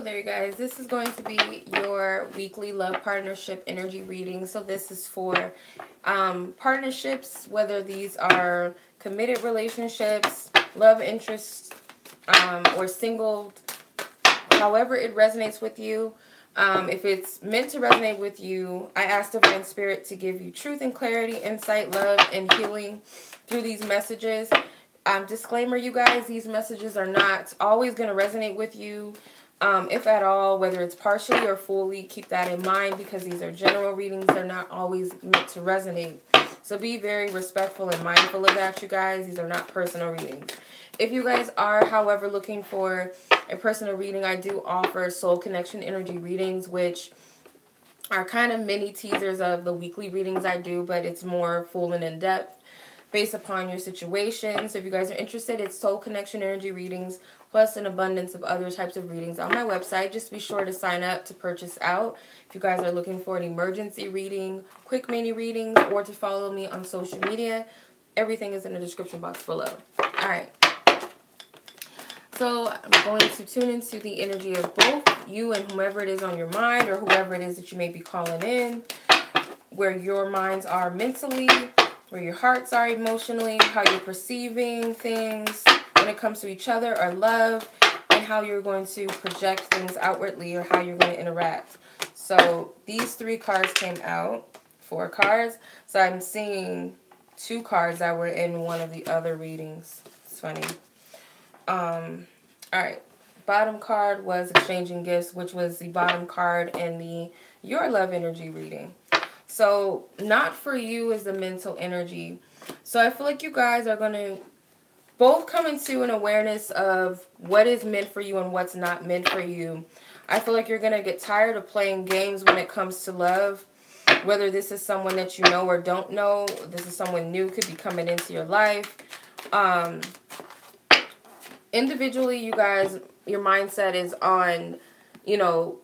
there you guys, this is going to be your weekly love partnership energy reading. So this is for partnerships, whether these are committed relationships, love interests, or single, however it resonates with you. If it's meant to resonate with you, I ask Divine Spirit to give you truth and clarity, insight, love, and healing through these messages. Disclaimer, you guys, these messages are not always going to resonate with you, if at all, whether it's partially or fully. Keep that in mind because these are general readings. They're not always meant to resonate. So be very respectful and mindful of that, you guys. These are not personal readings. If you guys are, however, looking for a personal reading, I do offer soul connection energy readings, which are kind of mini teasers of the weekly readings I do, but it's more full and in-depth based upon your situation. So if you guys are interested, it's soul connection energy readings plus an abundance of other types of readings on my website. Just be sure to sign up to purchase out. If you guys are looking for an emergency reading, quick mini readings, or to follow me on social media, everything is in the description box below. All right. So I'm going to tune into the energy of both you and whomever it is on your mind, or whoever it is that you may be calling in, where your minds are mentally, where your hearts are emotionally, how you're perceiving things when it comes to each other or love, and how you're going to project things outwardly or how you're going to interact. So these 3 cards came out, 4 cards. So I'm seeing 2 cards that were in one of the other readings. It's funny. Alright. Bottom card was exchanging gifts, which was the bottom card in the your love energy reading. So not for you is the mental energy. So I feel like you guys are going to both come into an awareness of what is meant for you and what's not meant for you. I feel like you're going to get tired of playing games when it comes to love. Whether this is someone that you know or don't know, this is someone new, could be coming into your life. Individually, you guys, your mindset is on,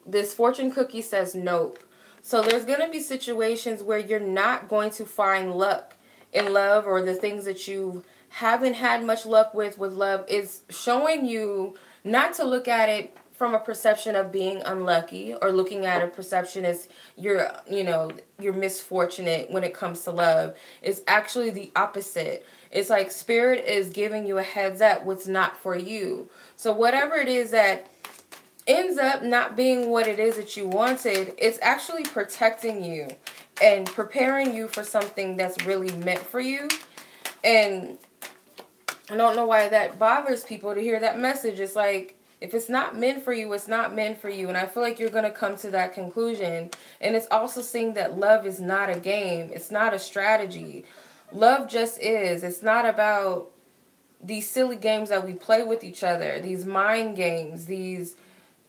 this fortune cookie says nope. So there's going to be situations where you're not going to find luck in love, or the things that you haven't had much luck with love is showing you not to look at it from a perception of being unlucky, or looking at a perception as you're misfortunate when it comes to love. It's actually the opposite. It's like Spirit is giving you a heads up what's not for you. So whatever it is that ends up not being what it is that you wanted, it's actually protecting you and preparing you for something that's really meant for you. And I don't know why that bothers people to hear that message. It's like, if it's not meant for you, it's not meant for you. And I feel like you're going to come to that conclusion. And it's also seeing that love is not a game. It's not a strategy. Love just is. It's not about these silly games that we play with each other, these mind games, these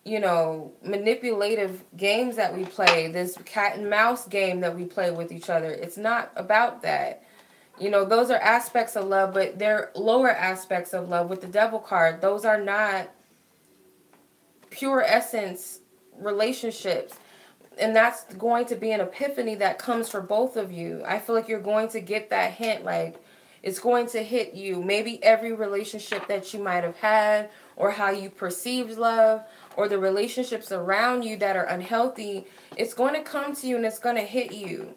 manipulative games that we play, this cat and mouse game that we play with each other. It's not about that. Those are aspects of love, but they're lower aspects of love. With the devil card, those are not pure essence relationships. And that's going to be an epiphany that comes for both of you. I feel like you're going to get that hint, like it's going to hit you. Maybe every relationship that you might have had, or how you perceived love, or the relationships around you that are unhealthy, it's going to come to you and it's going to hit you.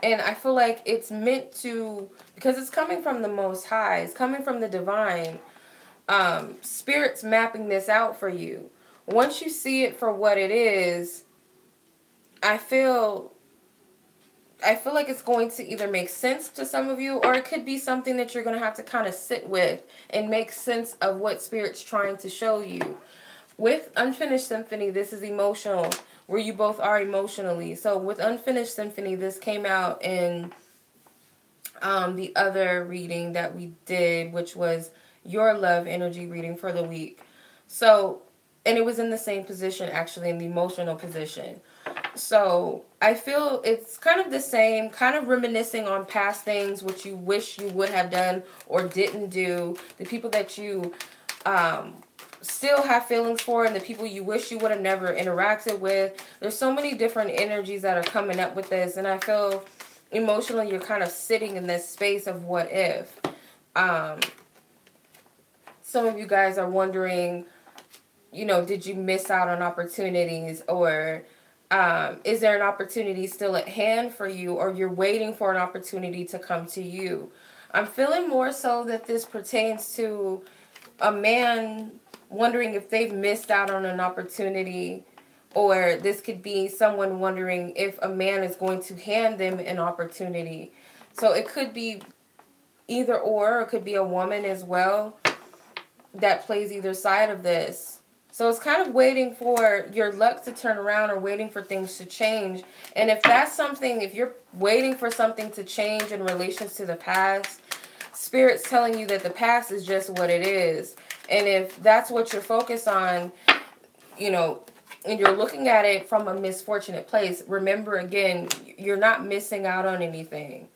And I feel like it's meant to, because it's coming from the Most High, it's coming from the divine. Spirit's mapping this out for you. Once you see it for what it is, I feel like it's going to either make sense to some of you, or it could be something that you're going to have to kind of sit with and make sense of what Spirit's trying to show you. With Unfinished Symphony, this is emotional, where you both are emotionally. So with Unfinished Symphony, this came out in the other reading that we did, which was your love energy reading for the week. So, and it was in the same position, actually, in the emotional position. So I feel it's kind of the same, kind of reminiscing on past things, which you wish you would have done or didn't do, the people that you still have feelings for, and the people you wish you would have never interacted with. There's so many different energies that are coming up with this, and I feel emotionally you're kind of sitting in this space of what if. Some of you guys are wondering did you miss out on opportunities, or is there an opportunity still at hand for you, or you're waiting for an opportunity to come to you? I'm feeling more so that this pertains to a man wondering if they've missed out on an opportunity, or this could be someone wondering if a man is going to hand them an opportunity. So it could be either or it could be a woman as well that plays either side of this. So it's kind of waiting for your luck to turn around or waiting for things to change. And if that's something, if you're waiting for something to change in relations to the past, Spirit's telling you that the past is just what it is. And if that's what you're focused on, you know, and you're looking at it from a misfortunate place, remember again, you're not missing out on anything.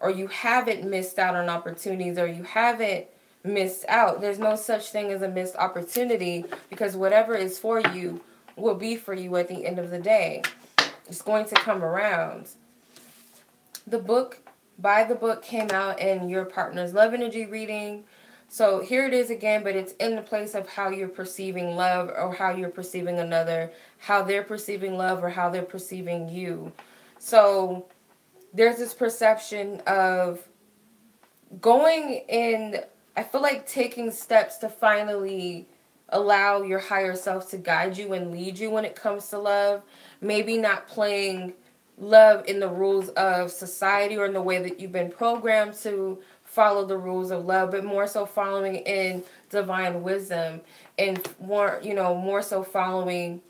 Or you haven't missed out on opportunities, or you haven't missed out. There's no such thing as a missed opportunity, because whatever is for you will be for you at the end of the day. It's going to come around. The book, By the Book, came out in your partner's love energy reading. So here it is again, but it's in the place of how you're perceiving love, or how you're perceiving another, how they're perceiving love, or how they're perceiving you. So there's this perception of going in, I feel like taking steps to finally allow your higher self to guide you and lead you when it comes to love. Maybe not playing love in the rules of society or in the way that you've been programmed to follow the rules of love, but more so following in divine wisdom, and more so following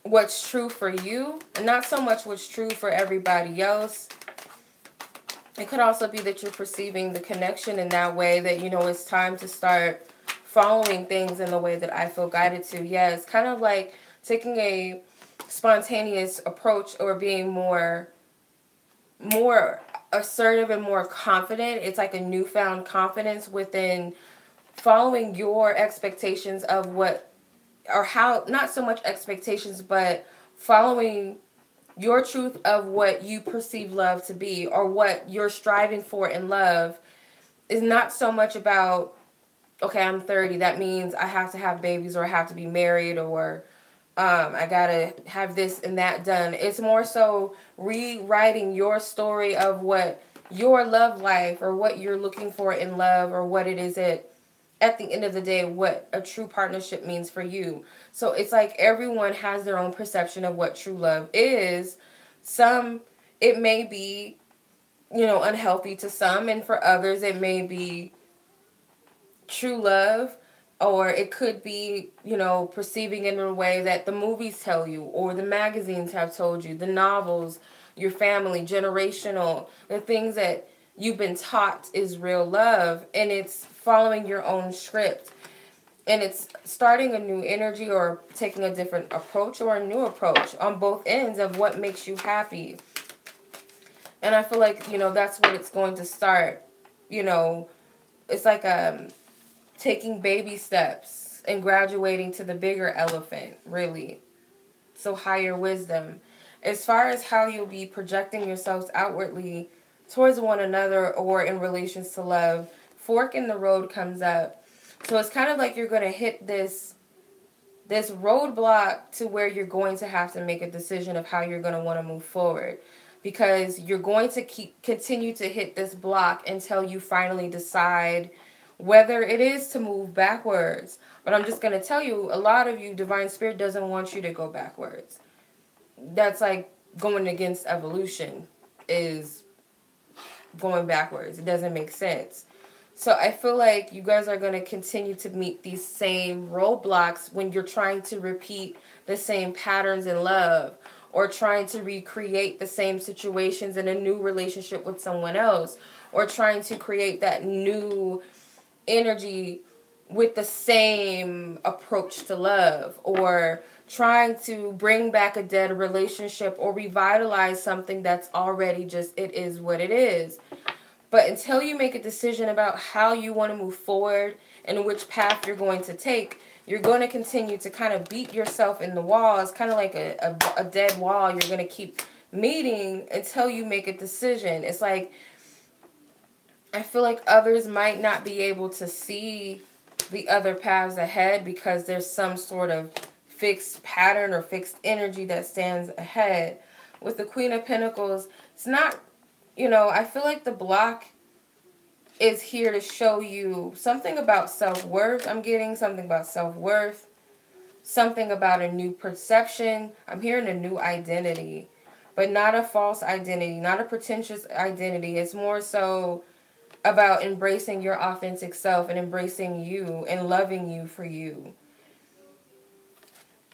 what's true for you and not so much what's true for everybody else. It could also be that you're perceiving the connection in that way, that, it's time to start following things in the way that I feel guided to. Yeah, it's kind of like taking a spontaneous approach, or being more assertive and more confident. It's like a newfound confidence within following your expectations of what, or how, not so much expectations, but following your truth of what you perceive love to be, or what you're striving for in love. Is not so much about, okay, I'm 30, that means I have to have babies, or I have to be married, or I gotta have this and that done. It's more so rewriting your story of what your love life, or what you're looking for in love, or what it is at the end of the day, what a true partnership means for you. So it's like everyone has their own perception of what true love is. Some, it may be, unhealthy to some, and for others it may be true love, or it could be, perceiving it in a way that the movies tell you, or the magazines have told you, the novels, your family, generational, the things that you've been taught is real love, and it's following your own script. And it's starting a new energy, or taking a different approach, or a new approach on both ends of what makes you happy. And I feel like, that's what it's going to start. It's like taking baby steps and graduating to the bigger elephant, really. So higher wisdom. As far as how you'll be projecting yourselves outwardly towards one another, or in relations to love, fork in the road comes up. So it's kind of like you're going to hit this roadblock to where you're going to have to make a decision of how you're going to want to move forward. Because you're going to continue to hit this block until you finally decide whether it is to move backwards. But I'm just going to tell you, a lot of you, Divine Spirit doesn't want you to go backwards. That's like going against evolution, is going backwards. It doesn't make sense. So I feel like you guys are going to continue to meet these same roadblocks when you're trying to repeat the same patterns in love, or trying to recreate the same situations in a new relationship with someone else, or trying to create that new energy with the same approach to love, or trying to bring back a dead relationship, or revitalize something that's already just, it is what it is. But until you make a decision about how you want to move forward and which path you're going to take, you're going to continue to kind of beat yourself in the wall. It's kind of like a dead wall you're going to keep meeting until you make a decision. It's like, I feel like others might not be able to see the other paths ahead because there's some sort of fixed pattern or fixed energy that stands ahead. With the Queen of Pentacles, it's not, I feel like the block is here to show you something about self-worth. I'm getting something about self-worth, something about a new perception. I'm hearing a new identity, but not a false identity, not a pretentious identity. It's more so about embracing your authentic self and embracing you and loving you for you.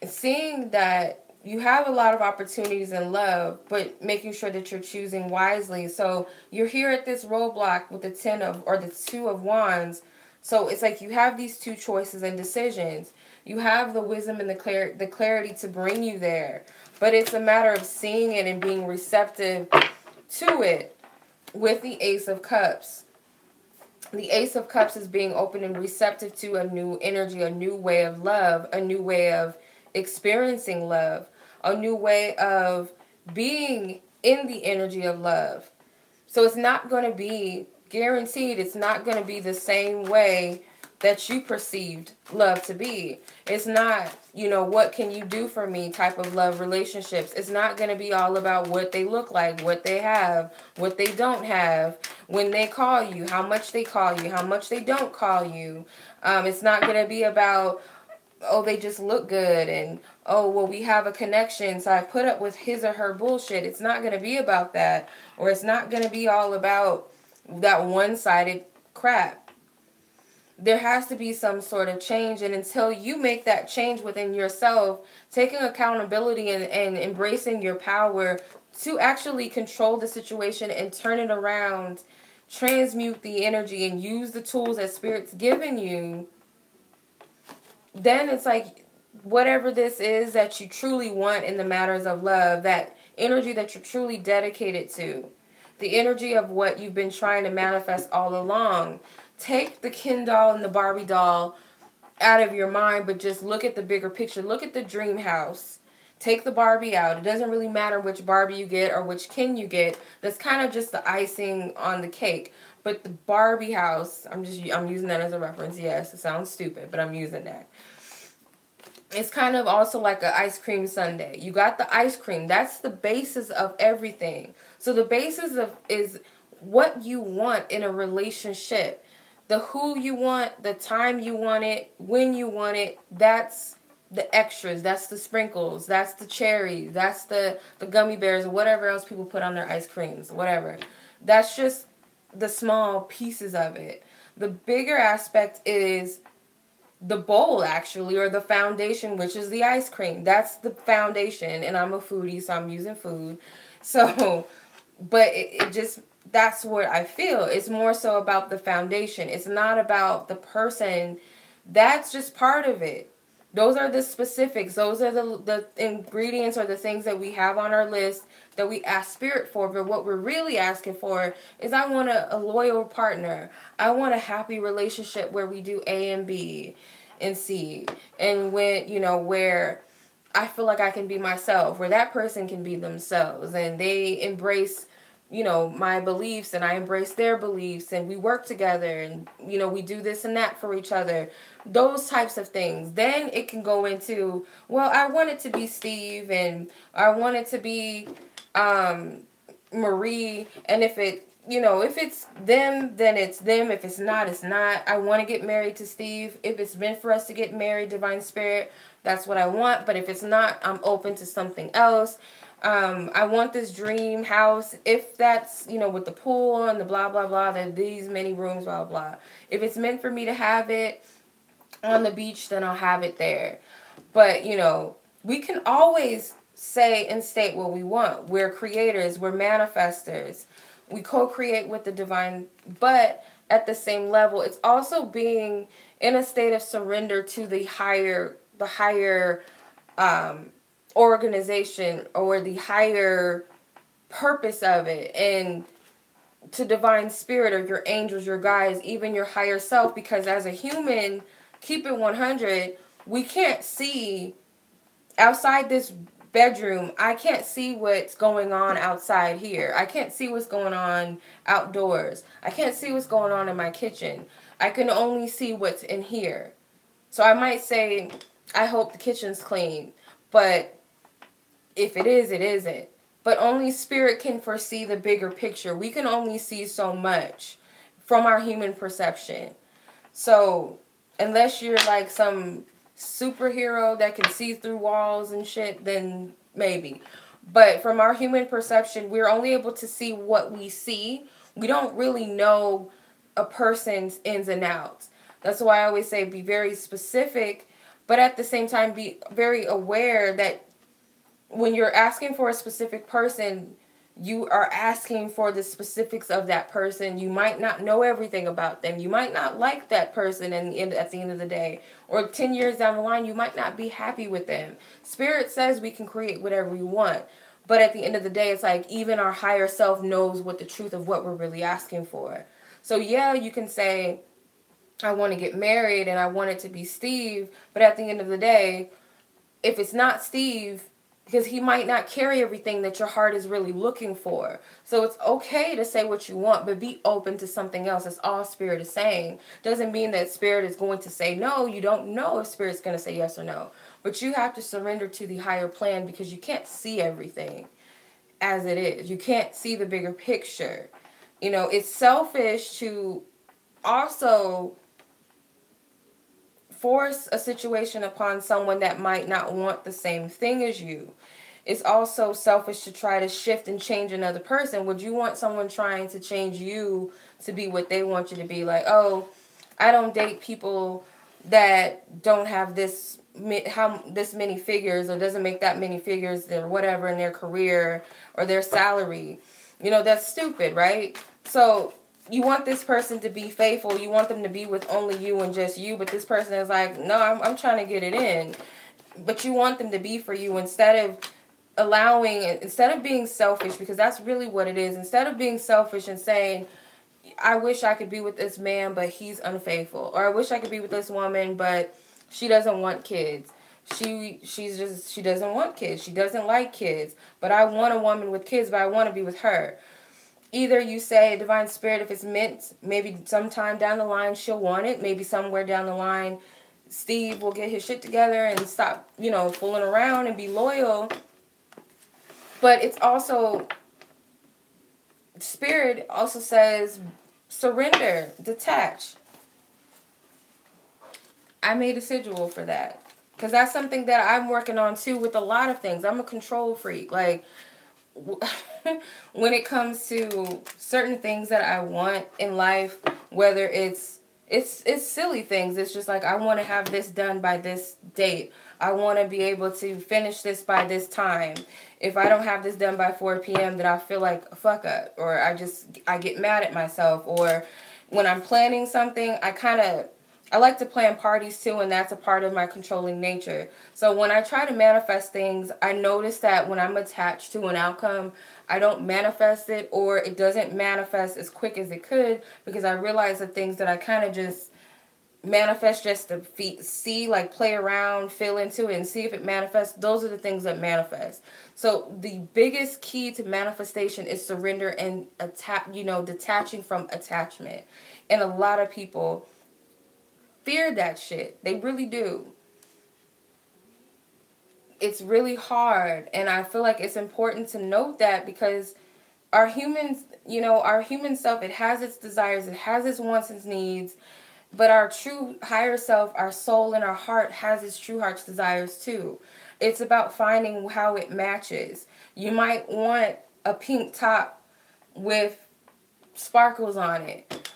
Seeing that you have a lot of opportunities in love, but making sure that you're choosing wisely. So you're here at this roadblock with the 10 of, or the 2 of Wands. So it's like you have these two choices and decisions. You have the wisdom and the clarity to bring you there. But it's a matter of seeing it and being receptive to it with the Ace of Cups. The Ace of Cups is being open and receptive to a new energy, a new way of love, a new way of experiencing love, a new way of being in the energy of love. So it's not going to be guaranteed. It's not going to be the same way that you perceived love to be. It's not, what can you do for me type of love relationships. It's not going to be all about what they look like, what they have, what they don't have, when they call you, how much they call you, how much they don't call you. It's not going to be about, oh, they just look good and, oh, well, we have a connection, so I put up with his or her bullshit. It's not going to be about that. Or it's not going to be all about that one-sided crap. There has to be some sort of change, and until you make that change within yourself, taking accountability and embracing your power to actually control the situation and turn it around, transmute the energy and use the tools that Spirit's given you, then it's like whatever this is that you truly want in the matters of love, that energy that you're truly dedicated to, the energy of what you've been trying to manifest all along. Take the Ken doll and the Barbie doll out of your mind, but just look at the bigger picture. Look at the dream house. Take the Barbie out. It doesn't really matter which Barbie you get or which Ken you get. That's kind of just the icing on the cake. But the Barbie house, I'm using that as a reference. Yes, it sounds stupid, but I'm using that. It's kind of also like an ice cream sundae. You got the ice cream. That's the basis of everything. So the basis is what you want in a relationship. The who you want, the time you want it, when you want it, that's the extras, that's the sprinkles, that's the cherries, that's the gummy bears, or whatever else people put on their ice creams, whatever. That's just the small pieces of it. The bigger aspect is the bowl, actually, or the foundation, which is the ice cream. That's the foundation, and I'm a foodie, so I'm using food. So, but it just... that's what I feel. It's more so about the foundation. It's not about the person. That's just part of it. Those are the specifics. Those are the ingredients or the things that we have on our list that we ask Spirit for. But what we're really asking for is, I want a loyal partner. I want a happy relationship where we do A and B and C. And when, where I feel like I can be myself, where that person can be themselves, and they embrace my beliefs and I embrace their beliefs, and we work together, and, we do this and that for each other. Those types of things. Then it can go into, well, I want it to be Steve, and I want it to be Marie, and if it's them, then it's them. If it's not, it's not. I want to get married to Steve. If it's meant for us to get married, Divine Spirit, that's what I want. But if it's not, I'm open to something else. I want this dream house. If that's, with the pool and the blah, blah, blah, that these many rooms, blah, blah. If it's meant for me to have it on the beach, then I'll have it there. But, we can always say and state what we want. We're creators. We're manifestors. We co-create with the divine. But at the same level, it's also being in a state of surrender to the higher organization or the higher purpose of it, and to Divine Spirit or your angels, your guides, even your higher self. Because as a human, keep it 100, we can't see outside this bedroom. I can't see what's going on outside here. I can't see what's going on outdoors. I can't see what's going on in my kitchen. I can only see what's in here. So I might say, I hope the kitchen's clean, but if it is, it isn't. But only spirit can foresee the bigger picture. We can only see so much from our human perception. So unless you're like some superhero that can see through walls and shit, then maybe. But from our human perception, we're only able to see what we see. We don't really know a person's ins and outs. That's why I always say be very specific, but at the same time be very aware that when you're asking for a specific person, you are asking for the specifics of that person. You might not know everything about them. You might not like that person, and at the end of the day, or 10 years down the line, you might not be happy with them. Spirit says we can create whatever we want. But at the end of the day, it's like even our higher self knows what the truth of what we're really asking for. So yeah, you can say, I want to get married and I want it to be Steve. But at the end of the day, if it's not Steve, because he might not carry everything that your heart is really looking for. So it's okay to say what you want, but be open to something else. That's all Spirit is saying. Doesn't mean that Spirit is going to say no. You don't know if Spirit's going to say yes or no. But you have to surrender to the higher plan because you can't see everything as it is. You can't see the bigger picture. You know, it's selfish to also force a situation upon someone that might not want the same thing as you. It's also selfish to try to shift and change another person. Would you want someone trying to change you to be what they want you to be? Like, oh, I don't date people that don't have this many figures or doesn't make that many figures or whatever in their career or their salary. You know, that's stupid, right? So you want this person to be faithful. You want them to be with only you and just you. But this person is like, no, I'm trying to get it in. But you want them to be for you instead of being selfish, because that's really what it is. Instead of being selfish and saying, I wish I could be with this man, but he's unfaithful. Or I wish I could be with this woman, but she doesn't want kids. She doesn't want kids. She doesn't like kids. But I want a woman with kids, but I want to be with her. Either you say, Divine Spirit, if it's meant, maybe sometime down the line she'll want it. Maybe somewhere down the line Steve will get his shit together and stop, fooling around and be loyal. But it's also, Spirit also says, surrender, detach. I made a sigil for that. Because that's something that I'm working on too with a lot of things. I'm a control freak. Like, when it comes to certain things that I want in life, whether it's silly things. It's just like, I want to have this done by this date. I want to be able to finish this by this time. If I don't have this done by 4 p.m., then I feel like a fuck up, or I get mad at myself. Or when I'm planning something, I like to plan parties too, and that's a part of my controlling nature. So when I try to manifest things, I notice that when I'm attached to an outcome, I don't manifest it, or it doesn't manifest as quick as it could, because I realize the things that I kind of just manifest just to see, like play around, feel into it, and see if it manifests. Those are the things that manifest. So the biggest key to manifestation is surrender and detaching from attachment. And a lot of people fear that shit. They really do. It's really hard, and I feel like it's important to note that, because our humans, our human self, it has its desires, it has its wants and needs, but our true higher self, our soul and our heart has its true heart's desires too. It's about finding how it matches. You might want a pink top with sparkles on it,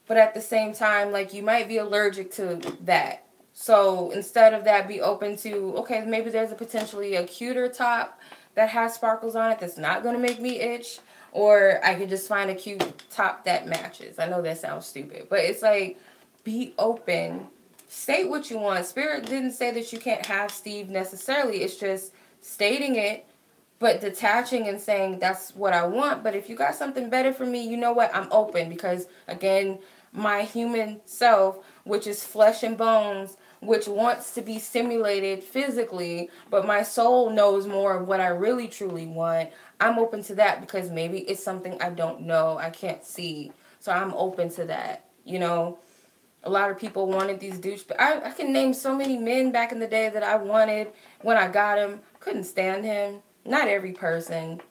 but at the same time, like, you might be allergic to that. So instead of that, be open to, okay, maybe there's potentially a cuter top that has sparkles on it that's not going to make me itch. Or I could just find a cute top that matches. I know that sounds stupid, but it's like, be open. State what you want. Spirit didn't say that you can't have Steve necessarily. It's just stating it, but detaching and saying, that's what I want. But if you got something better for me, you know what? I'm open, because, again, my human self, which is flesh and bones, which wants to be stimulated physically, but my soul knows more of what I really truly want. I'm open to that, because maybe it's something I don't know, I can't see. So I'm open to that, A lot of people wanted these douche. But I can name so many men back in the day that I wanted when I got him. Couldn't stand him. Not every person.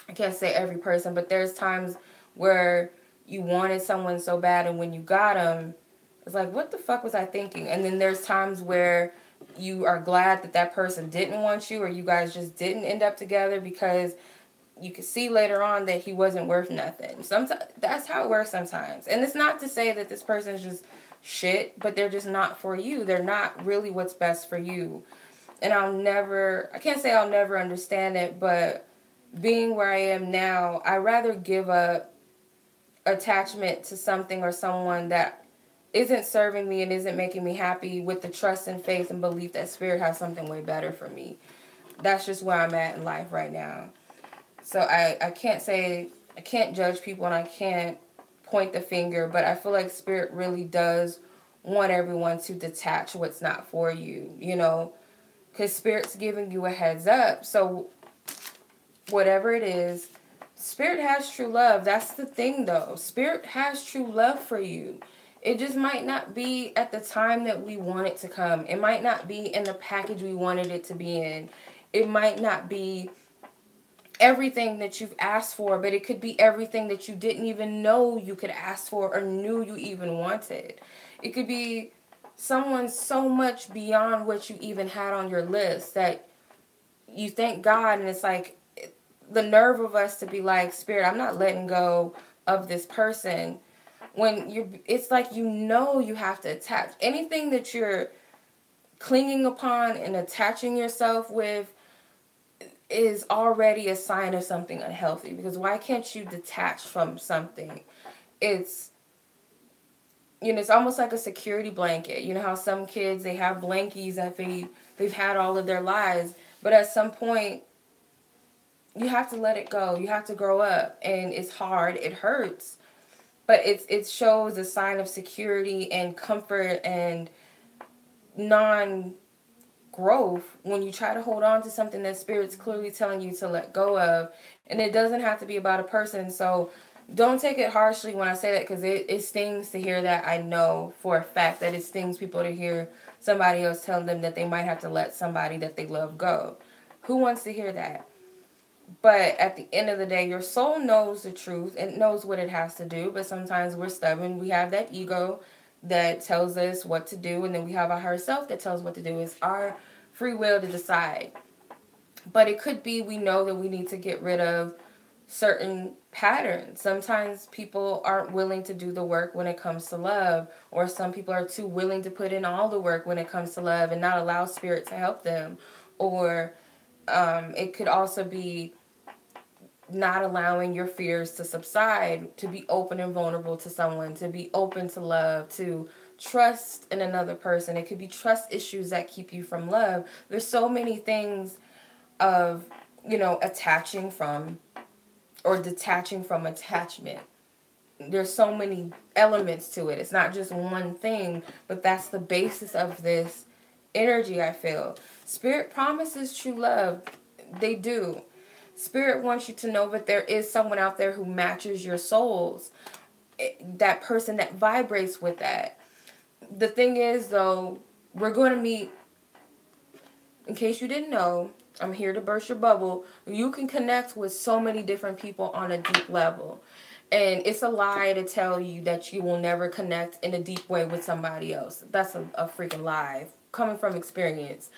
I can't say every person, but there's times where you wanted someone so bad, and when you got them, it's like, what the fuck was I thinking? And then there's times where you are glad that that person didn't want you, or you guys just didn't end up together because you could see later on that he wasn't worth nothing. Sometimes that's how it works sometimes. And it's not to say that this person's just shit, but they're just not for you. They're not really what's best for you. And I can't say I'll never understand it, but being where I am now, I rather give up attachment to something or someone that isn't serving me and isn't making me happy, with the trust and faith and belief that spirit has something way better for me. That's just where I'm at in life right now. So I can't say, I can't judge people and I can't point the finger, but I feel like spirit really does want everyone to detach what's not for you, you know, because spirit's giving you a heads up. So whatever it is, spirit has true love. That's the thing though. Spirit has true love for you. It just might not be at the time that we want it to come. It might not be in the package we wanted it to be in. It might not be everything that you've asked for, but it could be everything that you didn't even know you could ask for or knew you even wanted. It could be someone so much beyond what you even had on your list that you thank God, and it's like the nerve of us to be like, spirit, I'm not letting go of this person. When it's like, you have to attach anything that you're clinging upon and attaching yourself with is already a sign of something unhealthy. Because why can't you detach from something? It's, it's almost like a security blanket. You know how some kids, they have blankies that they've had all of their lives, but at some point you have to let it go. You have to grow up, and it's hard. It hurts, but it shows a sign of security and comfort and non growth when you try to hold on to something that spirit's clearly telling you to let go of. And it doesn't have to be about a person. So don't take it harshly when I say that, because it stings to hear that. I know for a fact that it stings people to hear somebody else tell them that they might have to let somebody that they love go. Who wants to hear that? But at the end of the day, your soul knows the truth and knows what it has to do. But sometimes we're stubborn. We have that ego that tells us what to do. And then we have our higher self that tells us what to do. It's our free will to decide. But it could be we know that we need to get rid of certain patterns. Sometimes people aren't willing to do the work when it comes to love. Or some people are too willing to put in all the work when it comes to love and not allow spirit to help them. Or it could also be not allowing your fears to subside, to be open and vulnerable to someone, to be open to love, to trust in another person. It could be trust issues that keep you from love. There's so many things of, attaching from or detaching from attachment. There's so many elements to it. It's not just one thing, but that's the basis of this energy, I feel. Spirit promises true love. They do. Spirit wants you to know that there is someone out there who matches your souls. That person that vibrates with that. The thing is, though, we're going to meet, in case you didn't know, I'm here to burst your bubble. You can connect with so many different people on a deep level. And it's a lie to tell you that you will never connect in a deep way with somebody else. That's a freaking lie, coming from experience.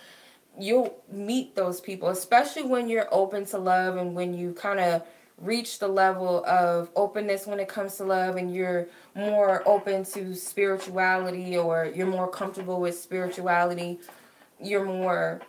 You'll meet those people, especially when you're open to love and when you kind of reach the level of openness when it comes to love, and you're more open to spirituality, or you're more comfortable with spirituality. You're more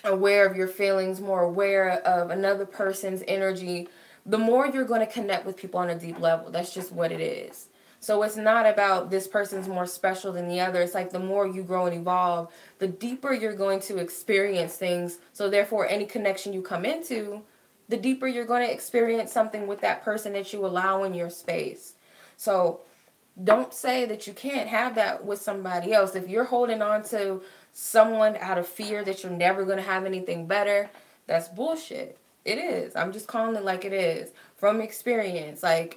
aware of your feelings, more aware of another person's energy. The more you're going to connect with people on a deep level. That's just what it is. So it's not about this person's more special than the other. It's like the more you grow and evolve, the deeper you're going to experience things. So therefore, any connection you come into, the deeper you're going to experience something with that person that you allow in your space. So don't say that you can't have that with somebody else. If you're holding on to someone out of fear that you're never going to have anything better, that's bullshit. It is. I'm just calling it like it is. From experience. Like,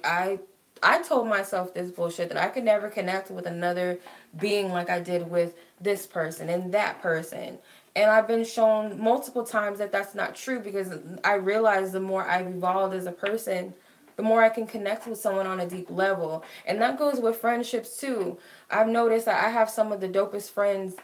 I told myself this bullshit that I could never connect with another being like I did with this person and that person. And I've been shown multiple times that that's not true, because I realize the more I've evolved as a person, the more I can connect with someone on a deep level. And that goes with friendships too. I've noticed that I have some of the dopest friends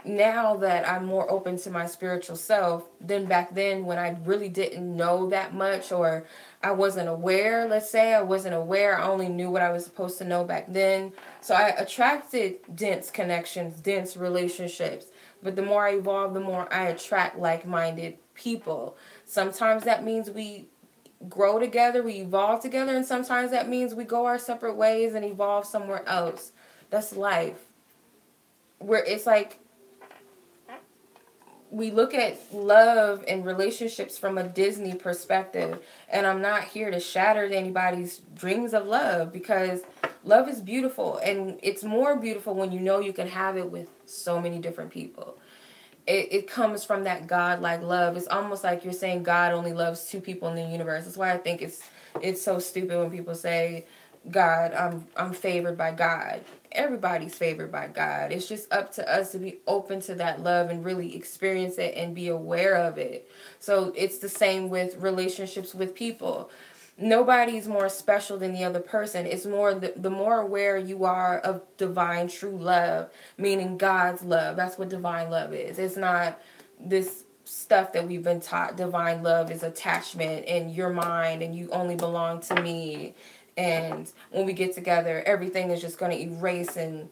now that I'm more open to my spiritual self than back then, when I really didn't know that much, or I wasn't aware. Let's say I wasn't aware. I only knew what I was supposed to know back then. So I attracted dense connections, dense relationships. But the more I evolve, the more I attract like-minded people. Sometimes that means we grow together, we evolve together, and sometimes that means we go our separate ways and evolve somewhere else. That's life. Where it's like, we look at love and relationships from a Disney perspective, and I'm not here to shatter anybody's dreams of love, because love is beautiful, and it's more beautiful when you know you can have it with so many different people. It comes from that God-like love. It's almost like you're saying God only loves two people in the universe. That's why I think it's so stupid when people say, God, I'm favored by God. Everybody's favored by God. It's just up to us to be open to that love and really experience it and be aware of it. So it's the same with relationships with people. Nobody's more special than the other person. It's more the more aware you are of divine true love, meaning God's love. That's what divine love is. It's not this stuff that we've been taught. Divine love is attachment and you're mine and you only belong to me. And when we get together, everything is just going to erase, and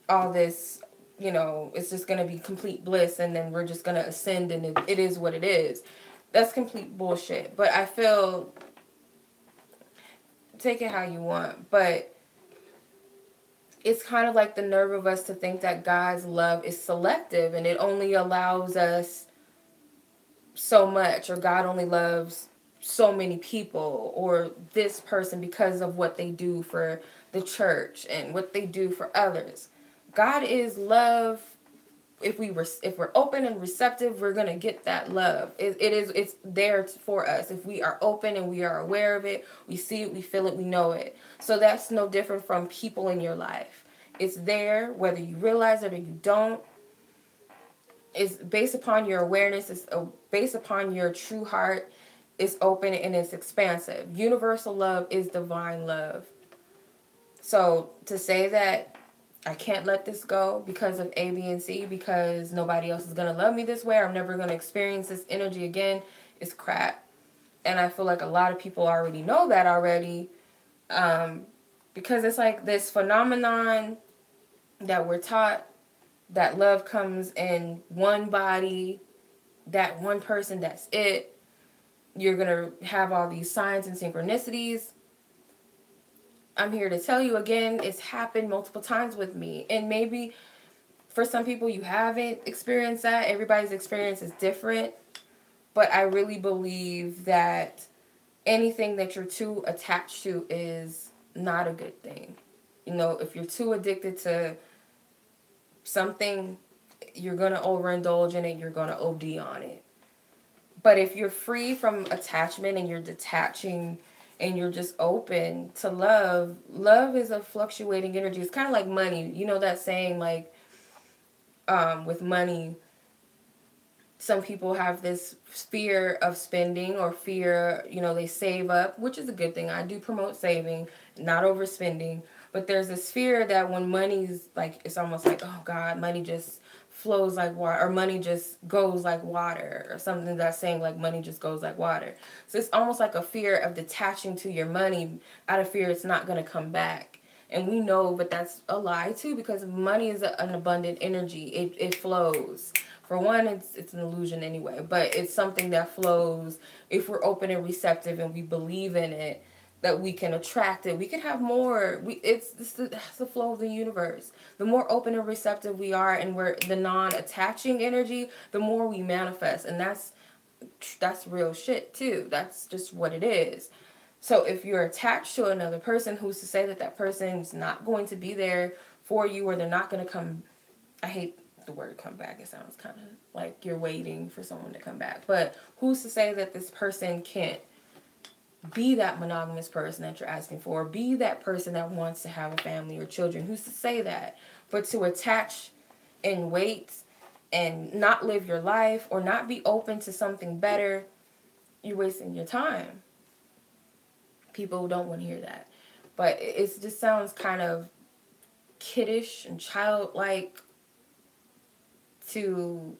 all this, it's just going to be complete bliss, and then we're just going to ascend, and it is what it is. That's complete bullshit. But I feel, take it how you want, but it's kind of like the nerve of us to think that God's love is selective and it only allows us so much, or God only loves so many people, or this person because of what they do for the church and what they do for others. God is love. If we're open and receptive, we're gonna get that love. It's there for us. If we are open and we are aware of it, we see it, we feel it, we know it. So that's no different from people in your life. It's there whether you realize it or you don't. It's based upon your awareness. It's based upon your true heart. It's open and it's expansive. Universal love is divine love. So to say that I can't let this go because of A, B, and C, because nobody else is going to love me this way, or I'm never going to experience this energy again, is crap. And I feel like a lot of people already know that already, because it's like this phenomenon that we're taught that love comes in one body, that one person, that's it. You're going to have all these signs and synchronicities. I'm here to tell you again, it's happened multiple times with me. And maybe for some people you haven't experienced that. Everybody's experience is different. But I really believe that anything that you're too attached to is not a good thing. If you're too addicted to something, you're going to overindulge in it. You're going to OD on it. But if you're free from attachment and you're detaching and you're just open to love, love is a fluctuating energy. It's kind of like money. You know that saying, like, with money, some people have this fear of spending, or fear, they save up, which is a good thing. I do promote saving, not overspending. But there's this fear that when money's like, it's almost like, oh God, money just flows like water, or money just goes like water, or something that's saying like money just goes like water. So it's almost like a fear of detaching to your money out of fear it's not going to come back. And we know, but that's a lie too, because money is an abundant energy. It flows. For one, it's an illusion anyway, but it's something that flows if we're open and receptive and we believe in it, that we can attract it. We can have more. It's the flow of the universe. The more open and receptive we are, and we're the non-attaching energy, the more we manifest. And that's real shit too. That's just what it is. So if you're attached to another person, who's to say that that person's not going to be there for you, or they're not going to come? I hate the word come back. It sounds kind of like you're waiting for someone to come back. But who's to say that this person can't be that monogamous person that you're asking for. Be that person that wants to have a family or children. Who's to say that? But to attach and wait and not live your life or not be open to something better, you're wasting your time. People don't want to hear that. But it just sounds kind of kiddish and childlike to,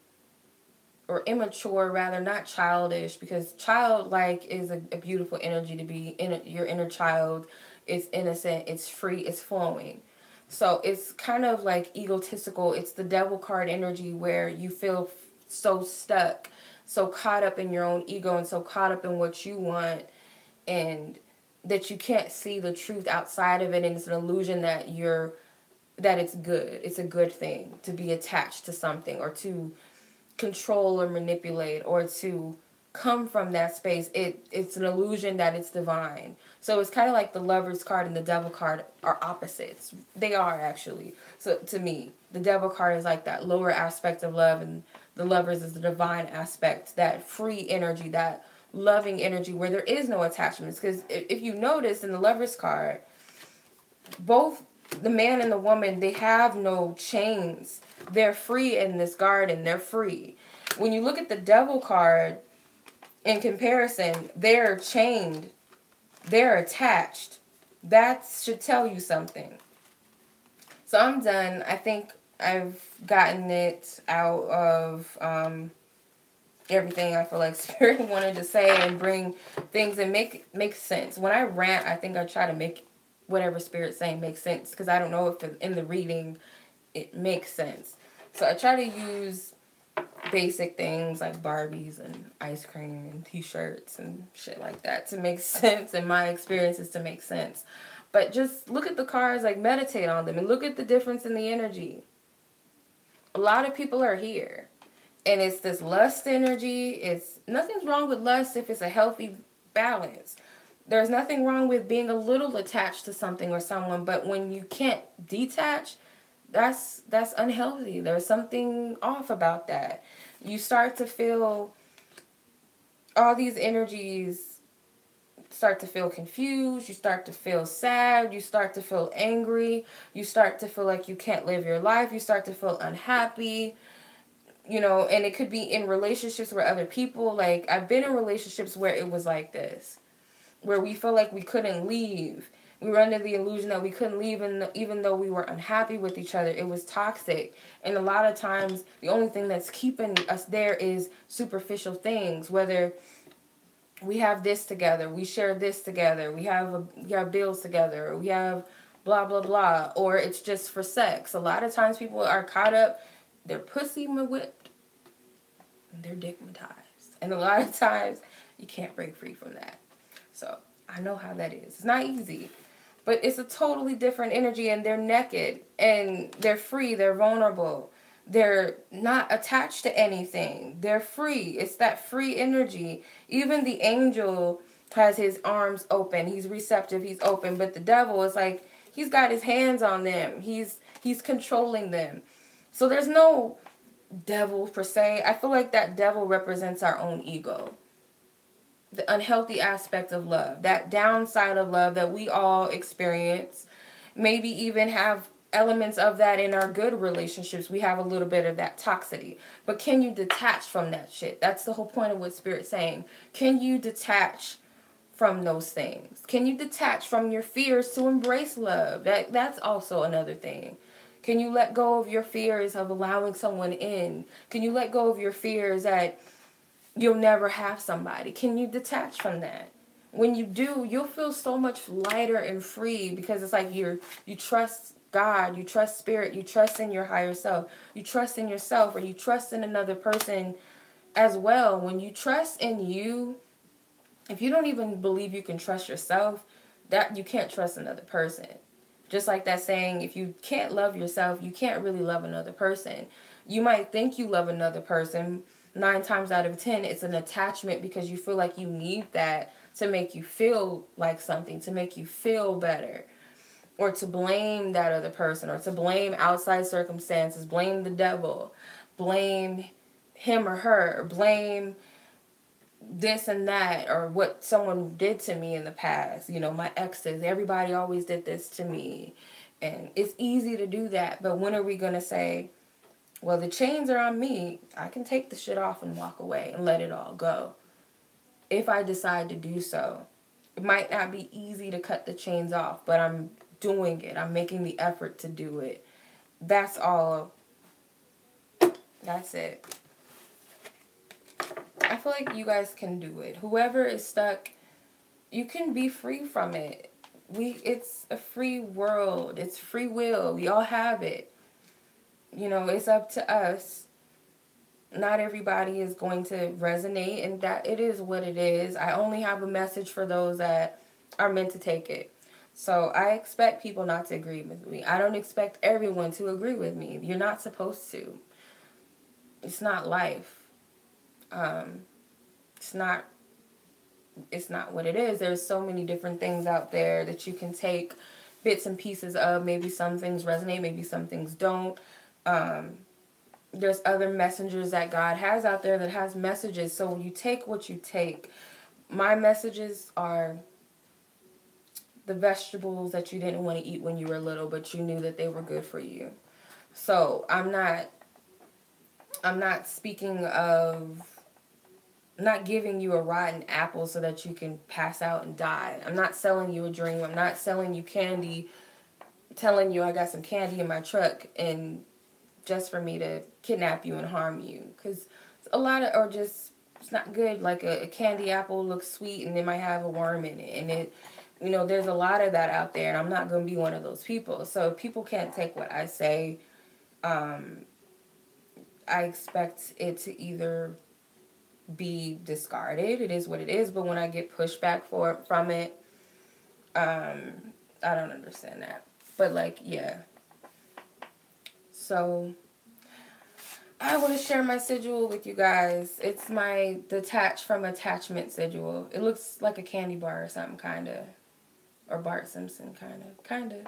or immature rather, not childish, because childlike is a beautiful energy to be in. Your inner child. It's innocent, it's free, it's flowing. So it's kind of like egotistical. It's the devil card energy where you feel so stuck, so caught up in your own ego and so caught up in what you want, and that you can't see the truth outside of it, and it's an illusion that it's good. It's a good thing to be attached to something or to control or manipulate or to come from that space. It's an illusion that it's divine. So it's kind of like the Lover's card and the Devil card are opposites. They are, actually. So to me, the Devil card is like that lower aspect of love, and the Lovers is the divine aspect, that free energy, that loving energy where there is no attachments. Because if you notice in the Lover's card, both the man and the woman, they have no chains. They're free in this garden. They're free. When you look at the Devil card, in comparison, they're chained. They're attached. That should tell you something. So I'm done. I think I've gotten it out of everything I feel like Spirit wanted to say and bring things and make sense. When I rant, I think I try to make whatever Spirit's saying make sense, because I don't know if in the reading it makes sense. So I try to use basic things like Barbies and ice cream and t-shirts and shit like that to make sense, and my experiences to make sense. But just look at the cards, like meditate on them and look at the difference in the energy. A lot of people are here, and it's this lust energy. It's nothing's wrong with lust if it's a healthy balance. There's nothing wrong with being a little attached to something or someone, but when you can't detach, that's unhealthy. There's something off about that. You start to feel all these energies start to feel confused. You start to feel sad. You start to feel angry. You start to feel like you can't live your life. You start to feel unhappy. And it could be in relationships with other people. Like, I've been in relationships where it was like this, where we felt like we couldn't leave. We were under the illusion that we couldn't leave, and even though we were unhappy with each other, it was toxic. And a lot of times, the only thing that's keeping us there is superficial things, whether we have this together, we share this together, we have bills together, or we have blah, blah, blah, or it's just for sex. A lot of times people are caught up, they're pussy whipped, and they're dickmatized. And a lot of times, you can't break free from that. So, I know how that is. It's not easy. But it's a totally different energy, and they're naked, and they're free, they're vulnerable. They're not attached to anything. They're free. It's that free energy. Even the angel has his arms open. He's receptive, he's open. But the devil is like, he's got his hands on them. He's controlling them. So there's no devil per se. I feel like that devil represents our own ego. The unhealthy aspect of love, that downside of love that we all experience, maybe even have elements of that in our good relationships. We have a little bit of that toxicity. But can you detach from that shit? That's the whole point of what Spirit's saying. Can you detach from those things? Can you detach from your fears to embrace love? That's also another thing. Can you let go of your fears of allowing someone in? Can you let go of your fears that you'll never have somebody? Can you detach from that? When you do, you'll feel so much lighter and free, because it's like you trust God, you trust Spirit, you trust in your higher self, you trust in yourself, or you trust in another person as well. When you trust in you, if you don't even believe you can trust yourself, that you can't trust another person. Just like that saying, if you can't love yourself, you can't really love another person. You might think you love another person. 9 times out of 10, it's an attachment because you feel like you need that to make you feel like something, to make you feel better, or to blame that other person, or to blame outside circumstances, blame the devil, blame him or her, blame this and that, or what someone did to me in the past. You know, my exes, everybody always did this to me. And it's easy to do that, but when are we going to say, well, the chains are on me. I can take the shit off and walk away and let it all go. If I decide to do so. It might not be easy to cut the chains off, but I'm doing it. I'm making the effort to do it. That's all. That's it. I feel like you guys can do it. Whoever is stuck, you can be free from it. It's a free world. It's free will. We all have it. You know, it's up to us. Not everybody is going to resonate, and that it is what it is. I only have a message for those that are meant to take it. So I expect people not to agree with me. I don't expect everyone to agree with me. You're not supposed to. It's not life. It's not what it is. There's so many different things out there that you can take bits and pieces of. Maybe some things resonate, maybe some things don't. There's other messengers that God has out there that has messages. So you take what you take. My messages are the vegetables that you didn't want to eat when you were little, but you knew that they were good for you. So I'm not speaking of, not giving you a rotten apple so that you can pass out and die. I'm not selling you a dream. I'm not selling you candy, telling you I got some candy in my truck and just for me to kidnap you and harm you. Because a lot of, or just, it's not good. Like a candy apple looks sweet and it might have a worm in it. And it, you know, there's a lot of that out there, and I'm not going to be one of those people. So if people can't take what I say, I expect it to either be discarded. It is what it is. But when I get pushback from it, I don't understand that. But like, yeah. So I want to share my sigil with you guys. It's my detach from attachment sigil. It looks like a candy bar or something, kind of. Or Bart Simpson, kind of.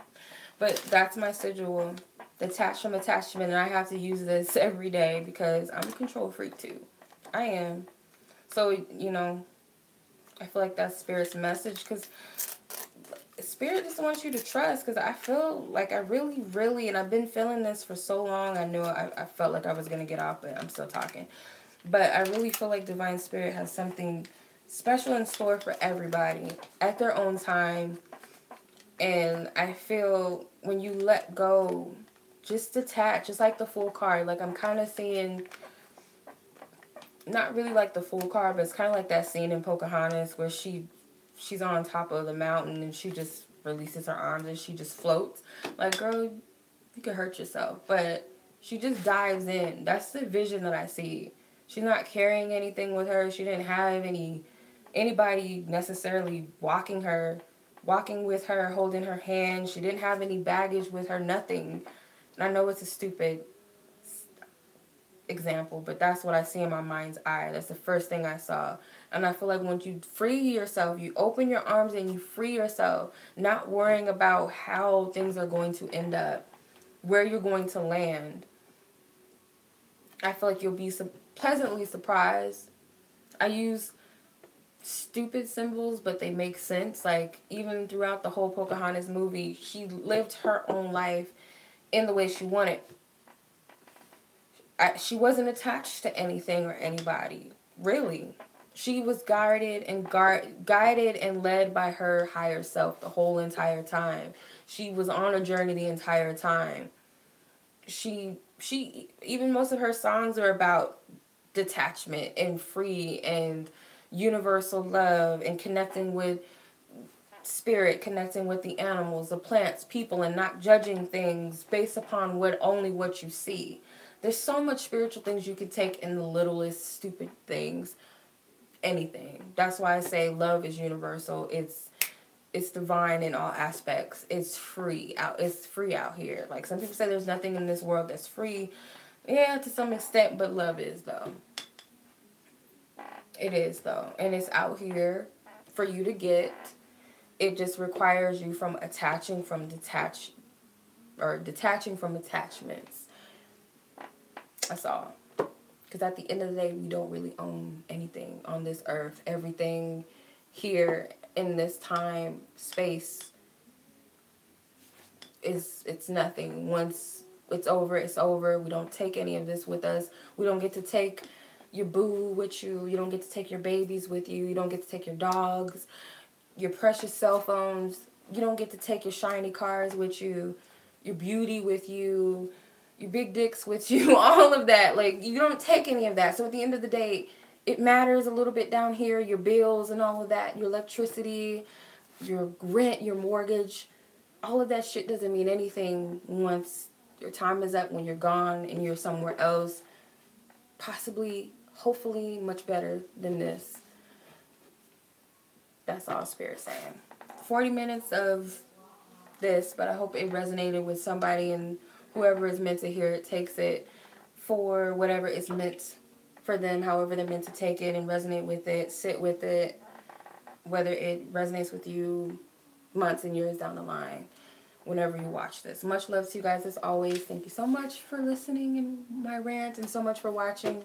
But that's my sigil. Detach from attachment. And I have to use this every day because I'm a control freak too. I am. So, you know, I feel like that's Spirit's message, because Spirit just wants you to trust, because I feel like I really, and I've been feeling this for so long. I knew I felt like I was going to get off, but I'm still talking. But I really feel like Divine Spirit has something special in store for everybody at their own time. And I feel when you let go, just detach, just like the Fool card. Like I'm kind of seeing, not really like the Fool card, but it's kind of like that scene in Pocahontas where she's on top of the mountain and she just releases her arms and she just floats. Like, girl, you could hurt yourself. But she just dives in. That's the vision that I see. She's not carrying anything with her. She didn't have anybody necessarily walking with her, holding her hand. She didn't have any baggage with her, nothing. And I know it's a stupid example, but that's what I see in my mind's eye. That's the first thing I saw. And I feel like once you free yourself, you open your arms and you free yourself, not worrying about how things are going to end up, where you're going to land, I feel like you'll be pleasantly surprised. I use stupid symbols, but they make sense. Like, even throughout the whole Pocahontas movie, she lived her own life in the way she wanted. She wasn't attached to anything or anybody, really. She was guided and led by her higher self the whole entire time. She was on a journey the entire time. She even most of her songs are about detachment and free and universal love and connecting with spirit, connecting with the animals, the plants, people, and not judging things based upon only what you see. There's so much spiritual things you could take in the littlest stupid things. Anything. That's why I say love is universal. It's divine in all aspects. It's free out. It's free out here. Like some people say, there's nothing in this world that's free. Yeah, to some extent, but love is though. It is though, and it's out here for you to get. It just requires you from detaching from attachments. That's all. Because at the end of the day, we don't really own anything on this earth. Everything here in this time, space, it's nothing. Once it's over, it's over. We don't take any of this with us. We don't get to take your boo with you. You don't get to take your babies with you. You don't get to take your dogs, your precious cell phones. You don't get to take your shiny cars with you, your beauty with you, your big dicks with you, all of that. Like, you don't take any of that. So at the end of the day, it matters a little bit down here, your bills and all of that, your electricity, your rent, your mortgage. All of that shit doesn't mean anything once your time is up, when you're gone and you're somewhere else. Possibly, hopefully, much better than this. That's all Spirit's saying. 40 minutes of this, but I hope it resonated with somebody, and whoever is meant to hear it takes it for whatever it's meant for them, however they're meant to take it and resonate with it, sit with it, whether it resonates with you months and years down the line, whenever you watch this. Much love to you guys as always. Thank you so much for listening in my rant and so much for watching.